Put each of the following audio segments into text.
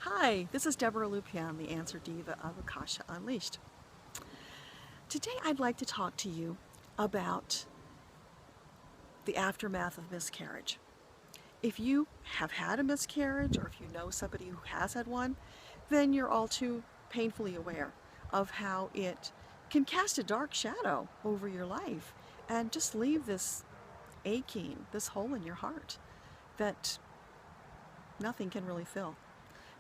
Hi, this is Deborah Lupian, the Answer Diva of Akasha Unleashed. Today I'd like to talk to you about the aftermath of miscarriage. If you have had a miscarriage, or if you know somebody who has had one, then you're all too painfully aware of how it can cast a dark shadow over your life and just leave this aching, this hole in your heart that nothing can really fill.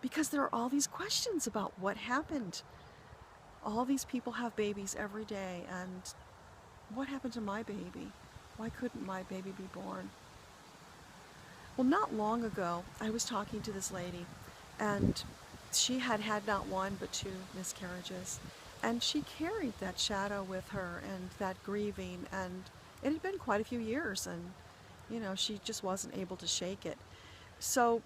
Because there are all these questions about what happened. All these people have babies every day, and what happened to my baby? Why couldn't my baby be born? Well, not long ago, I was talking to this lady, and she had had not one but two miscarriages, and she carried that shadow with her and that grieving, and it had been quite a few years, and she just wasn't able to shake it. So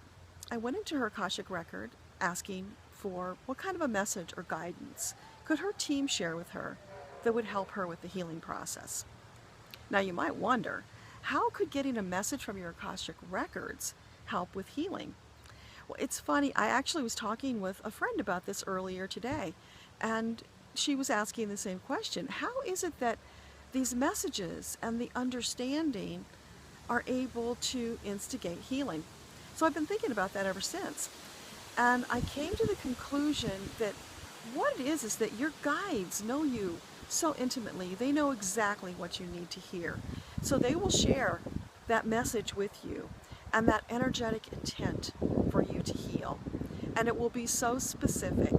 I went into her Akashic record asking for what kind of a message or guidance could her team share with her that would help her with the healing process. Now you might wonder, how could getting a message from your Akashic records help with healing? Well, it's funny, I actually was talking with a friend about this earlier today, and she was asking the same question. How is it that these messages and the understanding are able to instigate healing? So I've been thinking about that ever since. And I came to the conclusion that what it is that your guides know you so intimately. They know exactly what you need to hear. So they will share that message with you and that energetic intent for you to heal. And it will be so specific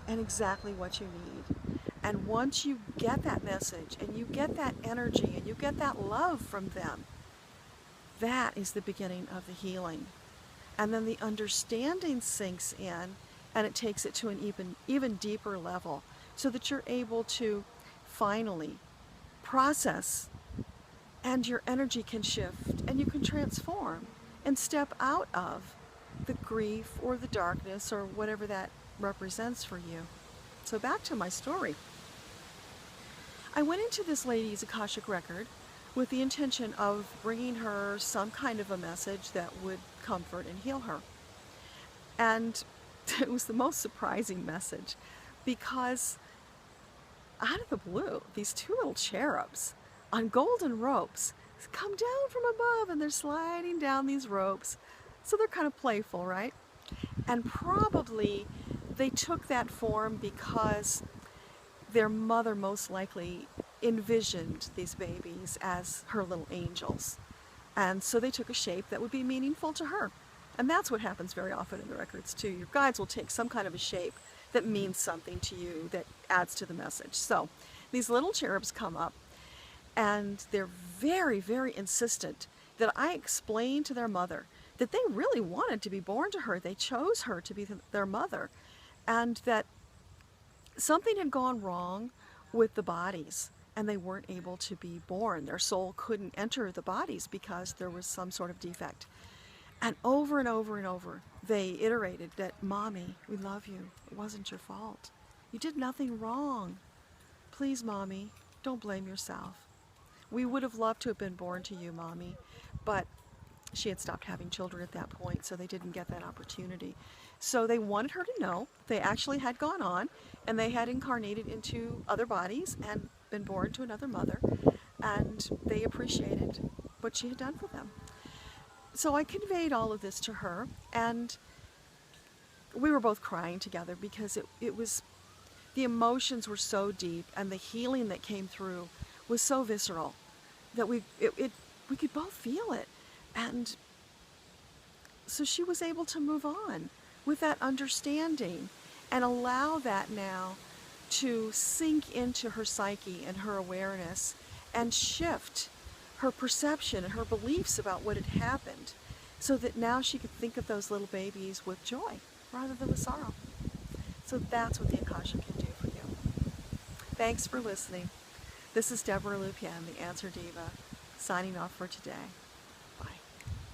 and exactly what you need. And once you get that message and you get that energy and you get that love from them, that is the beginning of the healing. And then the understanding sinks in, and it takes it to an even deeper level, so that you're able to finally process, and your energy can shift and you can transform and step out of the grief or the darkness or whatever that represents for you. So back to my story. I went into this lady's Akashic record with the intention of bringing her some kind of a message that would comfort and heal her. And it was the most surprising message, because out of the blue, these two little cherubs on golden ropes come down from above, and they're sliding down these ropes. So they're kind of playful, right? And probably they took that form because their mother most likely envisioned these babies as her little angels. And so they took a shape that would be meaningful to her. And that's what happens very often in the records too. Your guides will take some kind of a shape that means something to you, that adds to the message. So these little cherubs come up, and they're very, very insistent that I explain to their mother that they really wanted to be born to her. They chose her to be their mother, and that something had gone wrong with the bodies, and they weren't able to be born. Their soul couldn't enter the bodies because there was some sort of defect. And over and over and over, they iterated that, "Mommy, we love you. It wasn't your fault. You did nothing wrong. Please, Mommy, don't blame yourself. We would have loved to have been born to you, Mommy." But she had stopped having children at that point, so they didn't get that opportunity. So they wanted her to know they actually had gone on, and they had incarnated into other bodies and been born to another mother, and they appreciated what she had done for them. So I conveyed all of this to her, and we were both crying together, because it was, the emotions were so deep, and the healing that came through was so visceral that we could both feel it. And so she was able to move on with that understanding and allow that now to sink into her psyche and her awareness, and shift her perception and her beliefs about what had happened, so that now she could think of those little babies with joy rather than with sorrow. So that's what the Akasha can do for you. Thanks for listening. This is Deborah Lupian, the Answer Diva, signing off for today.